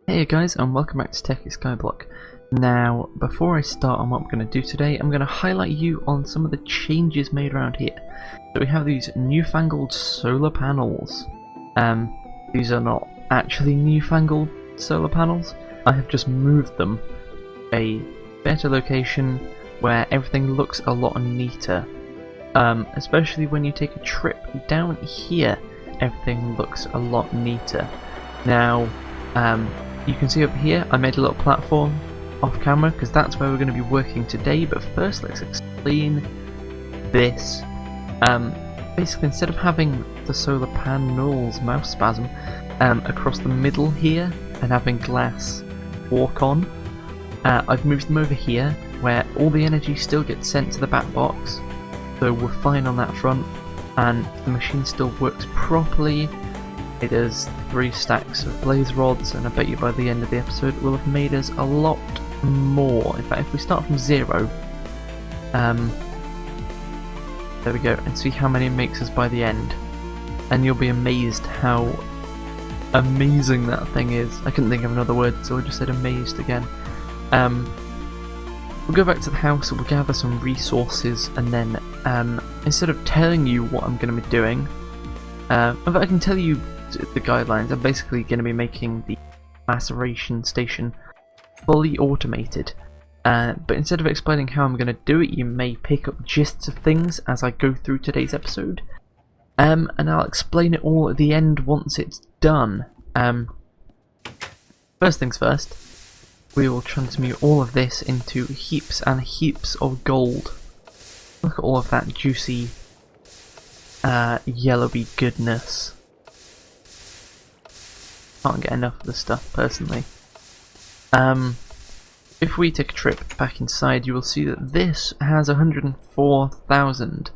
Hey guys, and welcome back to Tekkit SkyBlock. Now, before I start on what I'm going to do today, I'm going to highlight you on some of the changes made around here. So we have these newfangled solar panels. These are not actually newfangled solar panels. I have just moved them to a better location where everything looks a lot neater. Especially when you take a trip down here, everything looks a lot neater. Now, you can see over here I made a little platform off camera because that's where we're going to be working today, but first let's explain this. Basically, instead of having the solar panels mouse spasm across the middle here and having glass walk on, I've moved them over here where all the energy still gets sent to the back box, so we're fine on that front and the machine still works properly. It has 3 stacks of blaze rods, and I bet you by the end of the episode it will have made us a lot more. In fact, if we start from 0, there we go, and see how many it makes us by the end, and you'll be amazed how amazing that thing is. I couldn't think of another word, so I just said amazed again. We'll go back to the house, we'll gather some resources, and then instead of telling you what I'm going to be doing, if I can tell you the guidelines, I'm basically going to be making the maceration station fully automated. But instead of explaining how I'm going to do it, you may pick up gists of things as I go through today's episode. And I'll explain it all at the end once it's done. First things first, we will transmute all of this into heaps and heaps of gold. Look at all of that juicy yellowy goodness. Can't get enough of the stuff personally. If we take a trip back inside, you will see that this has 104,000,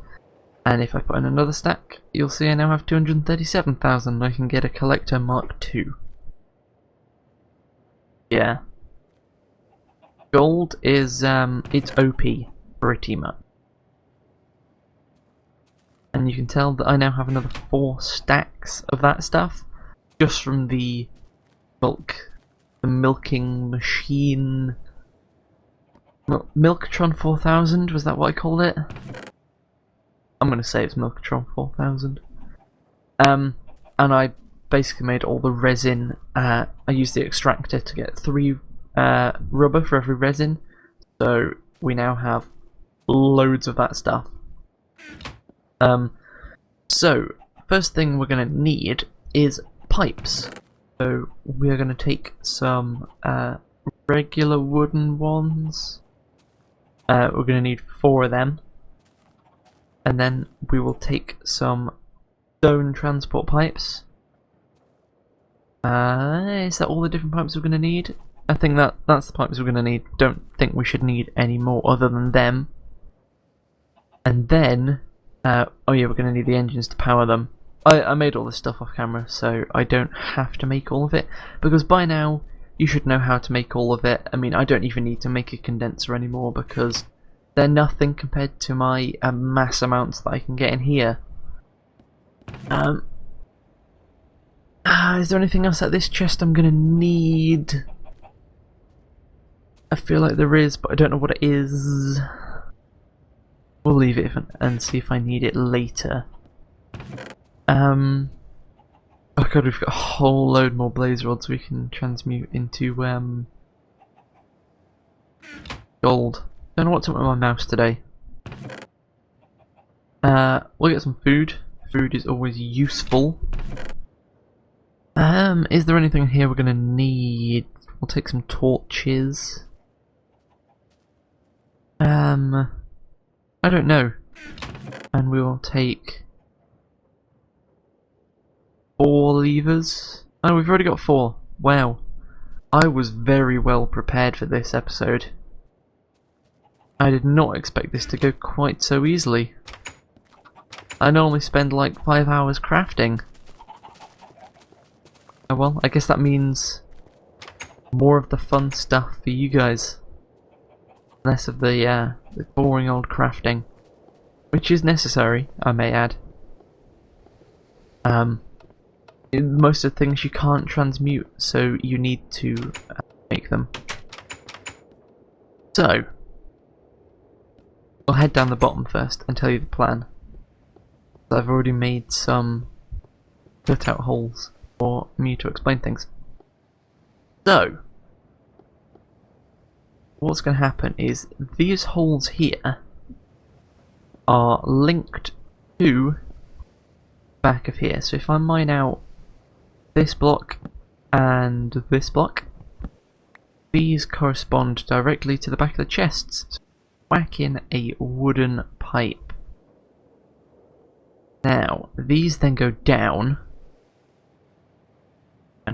and if I put in another stack, you'll see I now have 237,000. I can get a collector Mark II. Yeah, gold is it's OP pretty much. And you can tell that I now have another 4 stacks of that stuff, just from the milking machine. Milkatron 4000, was that what I called it? I'm going to say it's Milkatron 4000. And I basically made all the resin. I used the extractor to get 3 rubber for every resin, so we now have loads of that stuff. So, first thing we're going to need is pipes. So, we're going to take some regular wooden ones. We're going to need 4 of them. And then we will take some stone transport pipes. Is that all the different pipes we're going to need? I think that's the pipes we're going to need. Don't think we should need any more other than them. And then oh yeah, we're going to need the engines to power them. I made all this stuff off camera, so I don't have to make all of it, because by now you should know how to make all of it. I mean, I don't even need to make a condenser anymore, because they're nothing compared to my mass amounts that I can get in here. Is there anything else at this chest I'm going to need? I feel like there is, but I don't know what it is. We'll leave it and see if I need it later. Oh god, we've got a whole load more blaze rods we can transmute into gold. Don't know what's up with my mouse today. We'll get some food. Food is always useful. Is there anything here we're gonna need? We'll take some torches. I don't know. And we will take 4 levers. Oh, we've already got 4. Wow. I was very well prepared for this episode. I did not expect this to go quite so easily. I normally spend like 5 hours crafting. Oh well, I guess that means more of the fun stuff for you guys. Less of the boring old crafting, which is necessary, I may add. most of the things you can't transmute, so you need to make them. So, we'll head down the bottom first and tell you the plan. I've already made some cut-out holes for me to explain things. So, what's going to happen is these holes here are linked to the back of here. So if I mine out this block and this block, these correspond directly to the back of the chests. So whack in a wooden pipe. Now, these then go down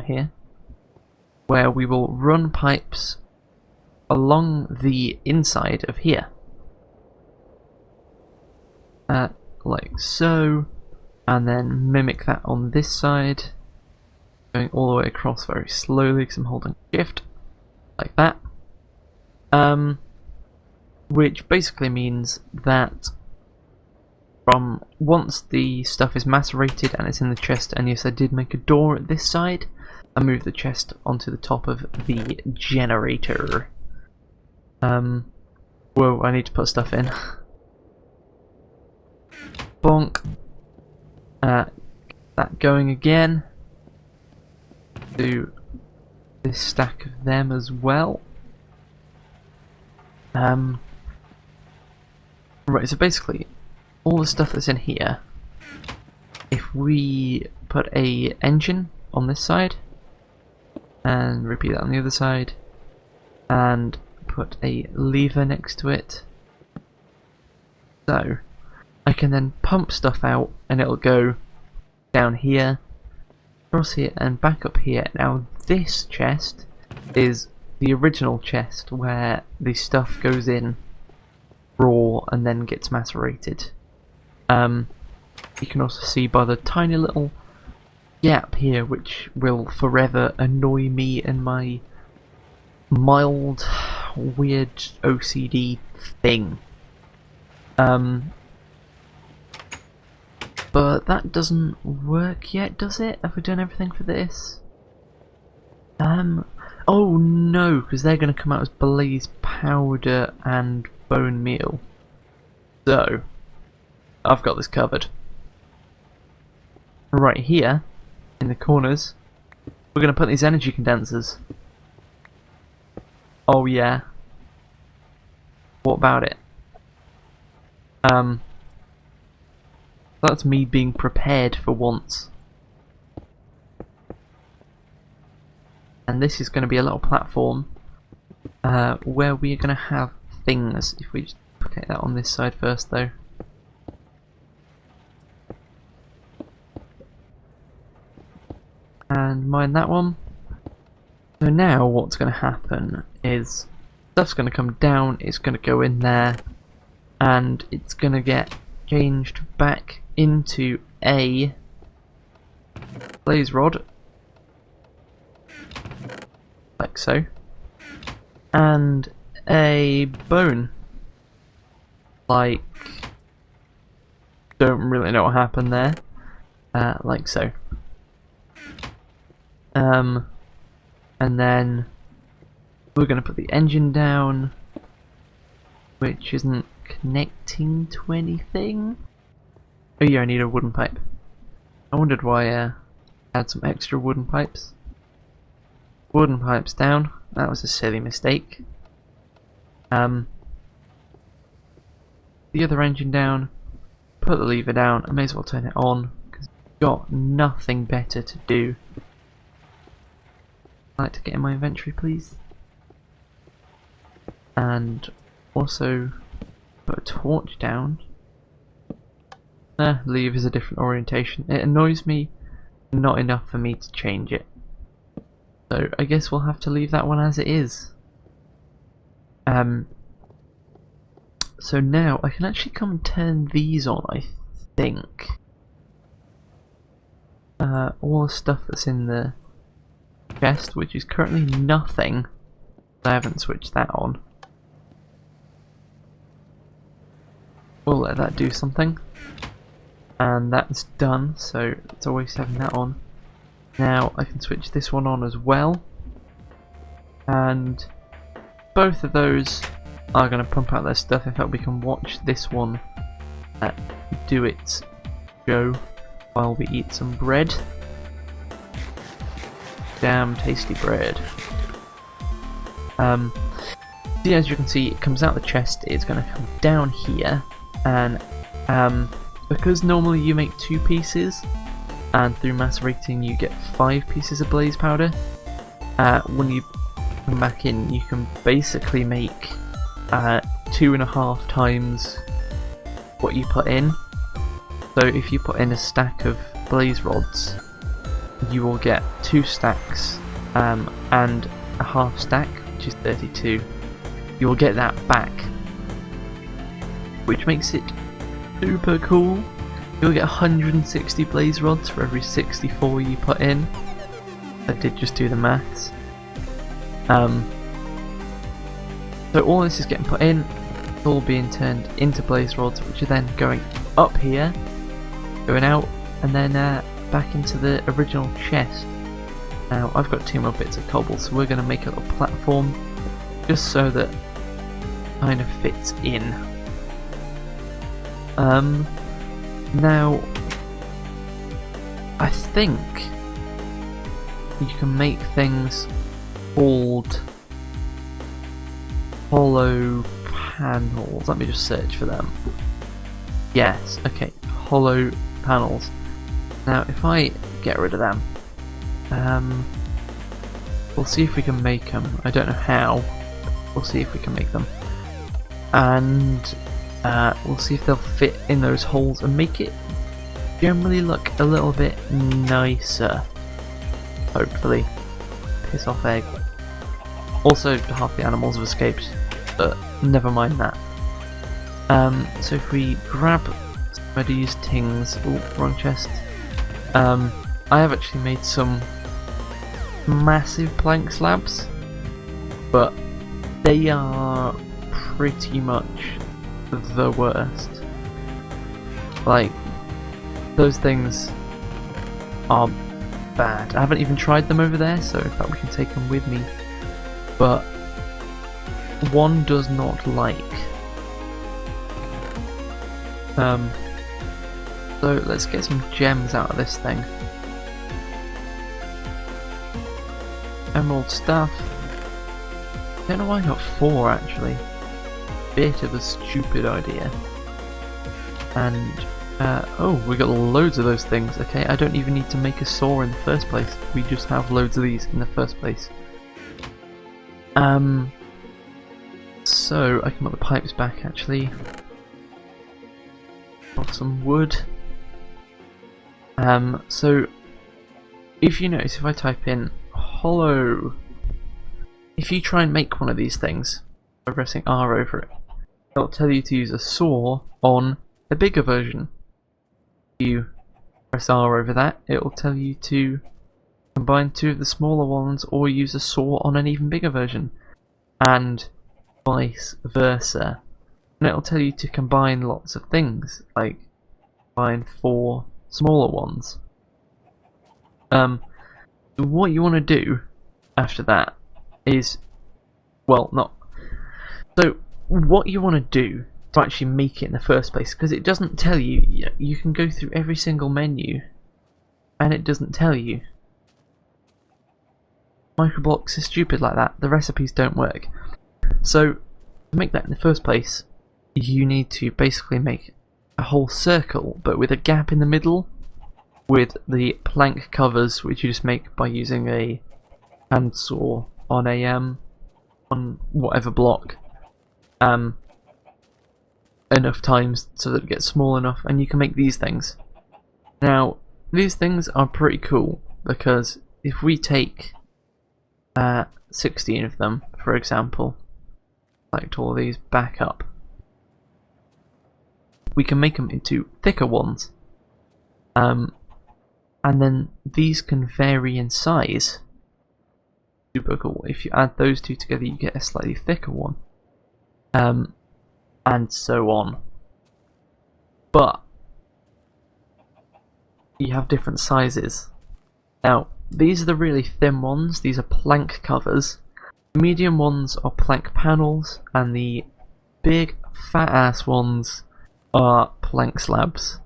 here, where we will run pipes along the inside of here. Like so, and then mimic that on this side, going all the way across very slowly because I'm holding shift, like that. Which basically means that from once the stuff is macerated and it's in the chest, and yes, I did make a door at this side, I move the chest onto the top of the generator. Whoa, I need to put stuff in. Bonk. That going again. Do this stack of them as well. Right, so basically, all the stuff that's in here, if we put a engine on this side, and repeat that on the other side, and put a lever next to it, so I can then pump stuff out and it'll go down here, across here and back up here. Now this chest is the original chest where the stuff goes in raw and then gets macerated. You can also see by the tiny little gap here, which will forever annoy me and my mild weird OCD thing. But that doesn't work yet, does it? Have we done everything for this? Oh no, because they're going to come out as blaze powder and bone meal. So, I've got this covered. Right here, in the corners, we're going to put these energy condensers. Oh yeah. What about it? That's me being prepared for once. And this is going to be a little platform where we're going to have things. If we just put that on this side first though. And mine that one. So now what's going to happen is stuff's going to come down, it's going to go in there, and it's going to get changed back into a blaze rod, like so, and a bone, like, don't really know what happened there, like so. And then we're going to put the engine down, which isn't connecting to anything. Oh yeah, I need a wooden pipe. I wondered why I had some extra wooden pipes. Wooden pipes down. That was a silly mistake. The other engine down. Put the lever down. I may as well turn it on because I've got nothing better to do. I'd like to get in my inventory, please. And also put a torch down. Leave is a different orientation. It annoys me, not enough for me to change it. So I guess we'll have to leave that one as it is. So now I can actually come and turn these on, I think. All the stuff that's in the chest, which is currently nothing. I haven't switched that on. We'll let that do something. And that's done, so it's always having that on. Now I can switch this one on as well, and both of those are going to pump out their stuff. In fact, we can watch this one do its go while we eat some bread. Damn tasty bread. See, as you can see, it comes out the chest, it's going to come down here, and because normally you make 2 pieces, and through macerating you get 5 pieces of blaze powder, when you come back in you can basically make 2.5 times what you put in. So if you put in a stack of blaze rods, you will get 2 stacks and a half stack, which is 32. You will get that back, which makes it super cool. You'll get 160 blaze rods for every 64 you put in. I did just do the maths. So all this is getting put in, it's all being turned into blaze rods, which are then going up here, going out, and then back into the original chest. Now I've got 2 more bits of cobble, so we're going to make a little platform just so that it kind of fits in. Now I think you can make things called hollow panels. Let me just search for them. Yes, okay, hollow panels. Now if I get rid of them, we'll see if we can make them. I don't know how. We'll see if we can make them, and we'll see if they'll fit in those holes and make it generally look a little bit nicer. Hopefully. Piss off egg. Also, half the animals have escaped, but never mind that. So if we grab some of these things, oh, wrong chest. I have actually made some massive plank slabs, but they are pretty much the worst. Like, those things are bad. I haven't even tried them over there, so in fact we can take them with me. But one does not like. So let's get some gems out of this thing. Emerald stuff. I don't know why I got 4 actually. Bit of a stupid idea. And oh, we got loads of those things. Okay, I don't even need to make a saw in the first place. We just have loads of these in the first place. So I can put the pipes back actually. Got some wood. So if you notice, if I type in hollow, if you try and make one of these things by pressing R over it, it'll tell you to use a saw on a bigger version. If you press R over that, it'll tell you to combine 2 of the smaller ones or use a saw on an even bigger version, and vice versa. And it'll tell you to combine lots of things, like combine 4 smaller ones. What you want to do after that is, well, not. So what you want to do to actually make it in the first place, because it doesn't tell you. You can go through every single menu, and it doesn't tell you. Microblocks are stupid like that. The recipes don't work. So to make that in the first place, you need to basically make a whole circle, but with a gap in the middle, with the plank covers, which you just make by using a hand saw on a on whatever block, enough times so that it gets small enough, and you can make these things. Now these things are pretty cool, because if we take 16 of them, for example, select all of these back up, we can make them into thicker ones, and then these can vary in size. Super cool. If you add those 2 together, you get a slightly thicker one, and so on. But you have different sizes. Now these are the really thin ones. These are plank covers. The medium ones are plank panels, and the big fat ass ones are plank slabs.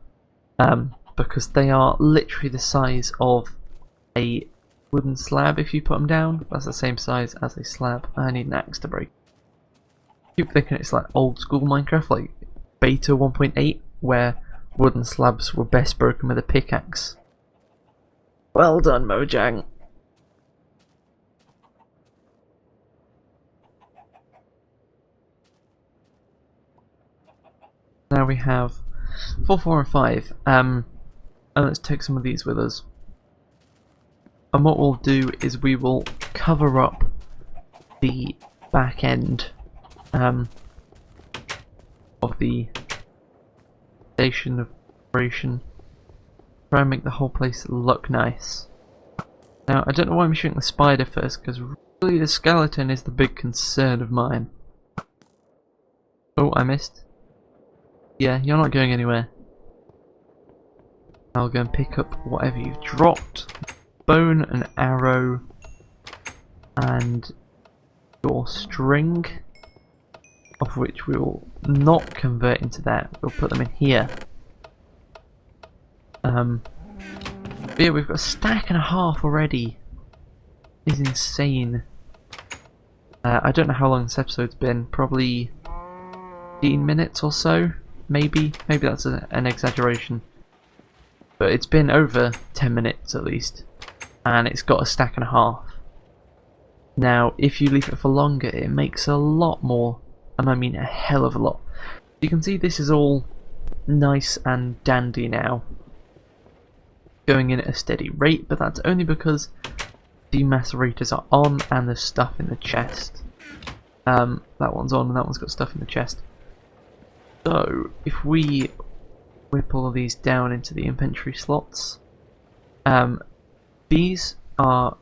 Because they are literally the size of a wooden slab if you put them down. That's the same size as a slab. I need an axe to break. I keep thinking it's like old school Minecraft, like beta 1.8, where wooden slabs were best broken with a pickaxe. Well done, Mojang. Now we have 4, 4 and 5. And let's take some of these with us. And what we'll do is we will cover up the back end of the station of operation. Try and make the whole place look nice. Now, I don't know why I'm shooting the spider first, because really the skeleton is the big concern of mine. Oh, I missed. Yeah, you're not going anywhere. I'll go and pick up whatever you've dropped. Bone, an arrow, and your string, of which we will not convert into that. We'll put them in here. But yeah, we've got a stack and a half already. It's insane. I don't know how long this episode's been. Probably 15 minutes or so. Maybe that's an exaggeration. But it's been over 10 minutes at least. And it's got a stack and a half. Now, if you leave it for longer, it makes a lot more. And I mean a hell of a lot. You can see this is all nice and dandy now. Going in at a steady rate, but that's only because the macerators are on and there's stuff in the chest. That one's on and that one's got stuff in the chest. So, if we whip all of these down into the inventory slots, these are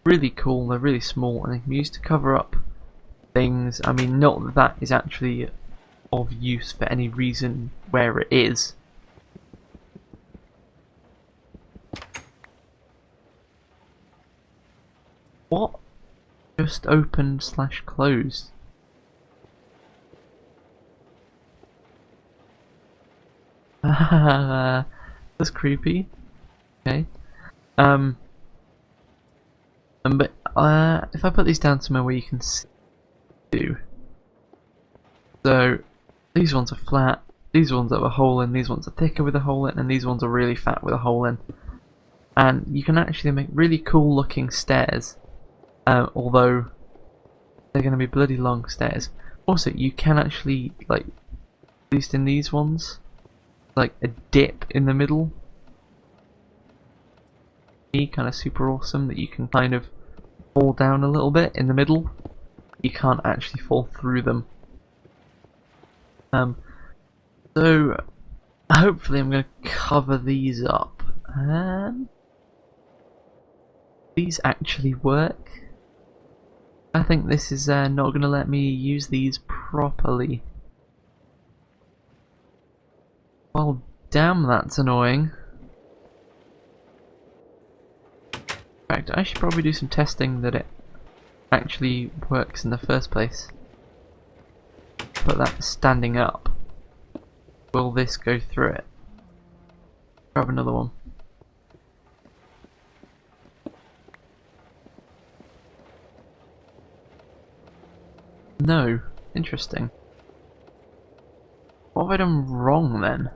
really cool, they're really small, and they can be used to cover up things. I mean, not that that is actually of use for any reason where it is. What? Just opened / closed. That's creepy. Okay. But if I put these down somewhere where you can see, so these ones are flat, these ones have a hole in, these ones are thicker with a hole in, and these ones are really fat with a hole in. And you can actually make really cool looking stairs, although they're going to be bloody long stairs. Also, you can actually, like, at least in these ones, like a dip in the middle. Kind of super awesome that you can kind of fall down a little bit in the middle. You can't actually fall through them. So hopefully I'm going to cover these up. These actually work. I think this is not going to let me use these properly. Well, damn, that's annoying. In fact, I should probably do some testing that it actually works in the first place. Put that standing up. Will this go through it? Grab another one. No. Interesting. What have I done wrong then?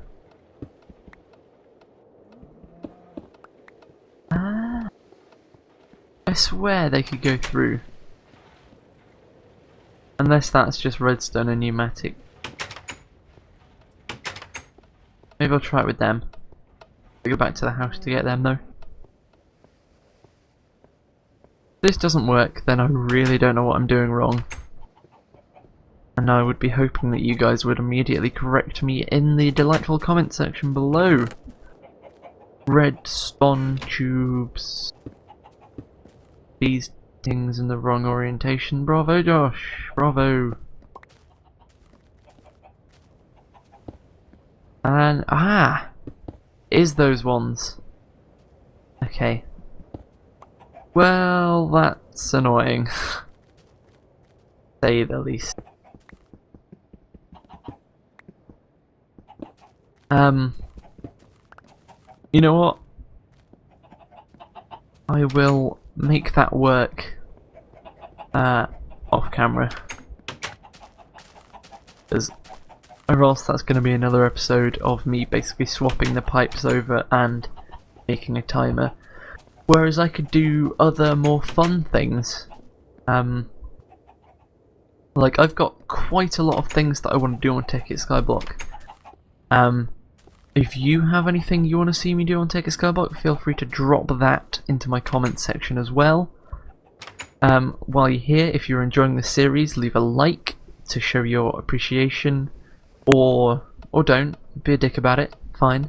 I swear they could go through. Unless that's just redstone and pneumatic. Maybe I'll try it with them. I'll go back to the house to get them though. If this doesn't work, then I really don't know what I'm doing wrong. And I would be hoping that you guys would immediately correct me in the delightful comment section below. Redstone tubes. These things in the wrong orientation. Bravo, Josh. Bravo. And is those ones? Okay. Well, that's annoying. Say the least. You know what? I will make that work off camera. Or else that's going to be another episode of me basically swapping the pipes over and making a timer. Whereas I could do other more fun things. Like I've got quite a lot of things that I want to do on Tekkit SkyBlock. If you have anything you want to see me do on Tekkit SkyBlock, feel free to drop that into my comments section as well. While you're here, if you're enjoying the series, leave a like to show your appreciation, or don't, be a dick about it, fine.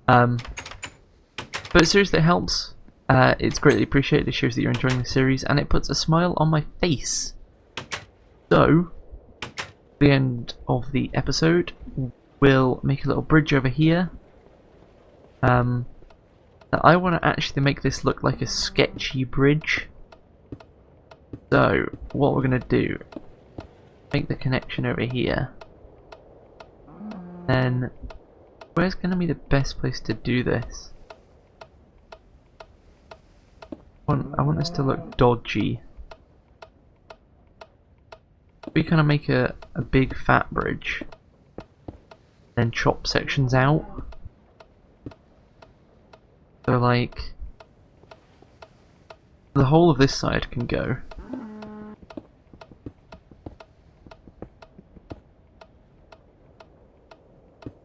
But seriously, it helps. It's greatly appreciated, it shows that you're enjoying the series, and it puts a smile on my face. So, the end of the episode, we'll make a little bridge over here. Now I want to actually make this look like a sketchy bridge. So, what we're going to do, make the connection over here. Then, where's going to be the best place to do this? I want this to look dodgy. We kind of make a big fat bridge, then chop sections out. So like, the whole of this side can go.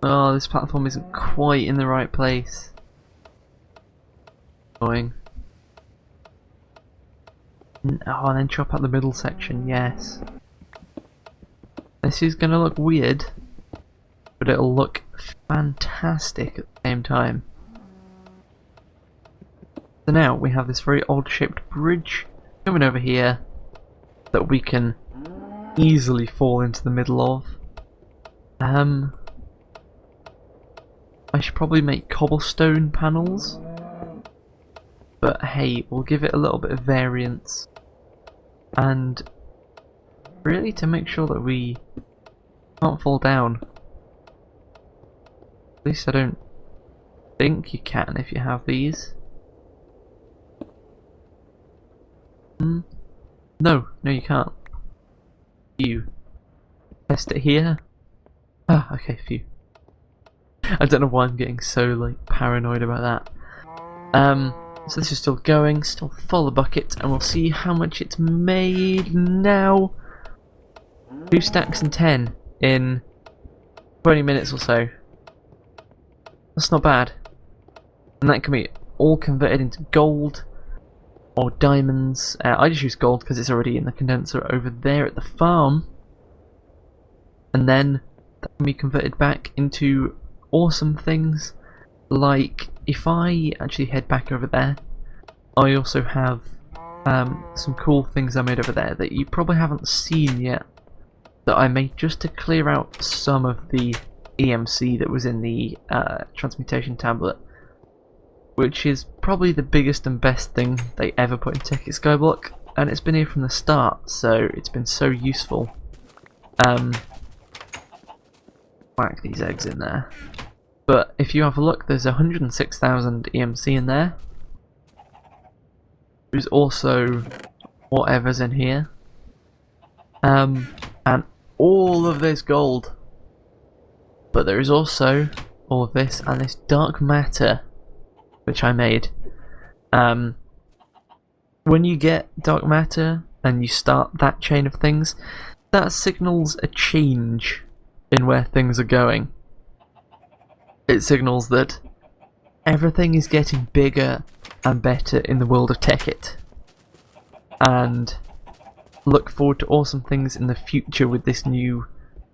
Oh, this platform isn't quite in the right place. Annoying. Oh, and then chop out the middle section, yes. This is gonna look weird, but it'll look fantastic at the same time. So now we have this very odd shaped bridge coming over here that we can easily fall into the middle of. I should probably make cobblestone panels, but hey, we'll give it a little bit of variance, and really to make sure that we can't fall down. At least I don't think you can if you have these. No, you can't. You test it here. Ah, okay, phew. I don't know why I'm getting so like paranoid about that. So this is still going, still full of buckets, and we'll see how much it's made now. 2 stacks and 10 in 20 minutes or so. That's not bad. And that can be all converted into gold or diamonds. I just use gold because it's already in the condenser over there at the farm. And then that can be converted back into awesome things. Like, if I actually head back over there, I also have some cool things I made over there that you probably haven't seen yet, that I made just to clear out some of the EMC that was in the transmutation tablet, which is probably the biggest and best thing they ever put in Tekkit SkyBlock, and it's been here from the start, so it's been so useful. Whack these eggs in there. But if you have a look, there's 106,000 EMC in there. There's also whatever's in here. And all of this gold. But there is also all of this and this dark matter, which I made. When you get dark matter and you start that chain of things, that signals a change in where things are going. It signals that everything is getting bigger and better in the world of Tekkit. And look forward to awesome things in the future with this new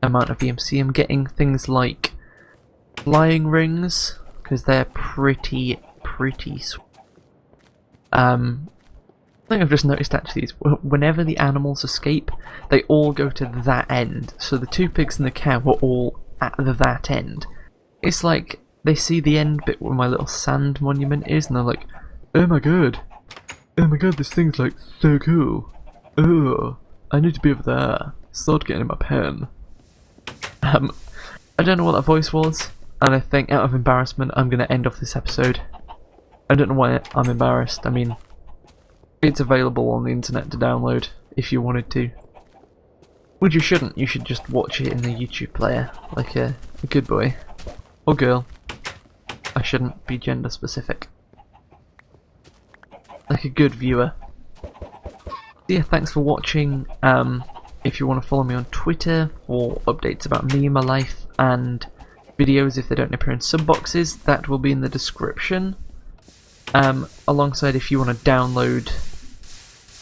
amount of EMC. I'm getting things like flying rings, because they're pretty sweet. Something I've just noticed actually is whenever the animals escape, they all go to that end. So the 2 pigs and the cow were all at that end. It's like they see the end bit where my little sand monument is, and they're like, "Oh my god, Oh my god, this thing's like so cool. Oh, I need to be over there. Start getting in my pen. I don't know what that voice was, and I think out of embarrassment I'm going to end off this episode. I don't know why I'm embarrassed. I mean, it's available on the internet to download if you wanted to. Which you shouldn't. You should just watch it in the YouTube player, like a good boy. Or girl. I shouldn't be gender specific. Like a good viewer. Yeah, thanks for watching. If you want to follow me on Twitter for updates about me, my life, and videos if they don't appear in sub boxes, that will be in the description. Alongside, if you want to download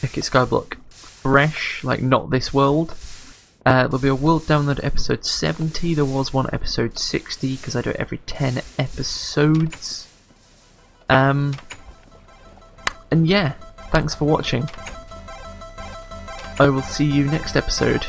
Tekkit SkyBlock fresh, like not this world, there'll be a world download episode 70. There was one episode 60 because I do it every 10 episodes. And yeah, thanks for watching. I will see you next episode.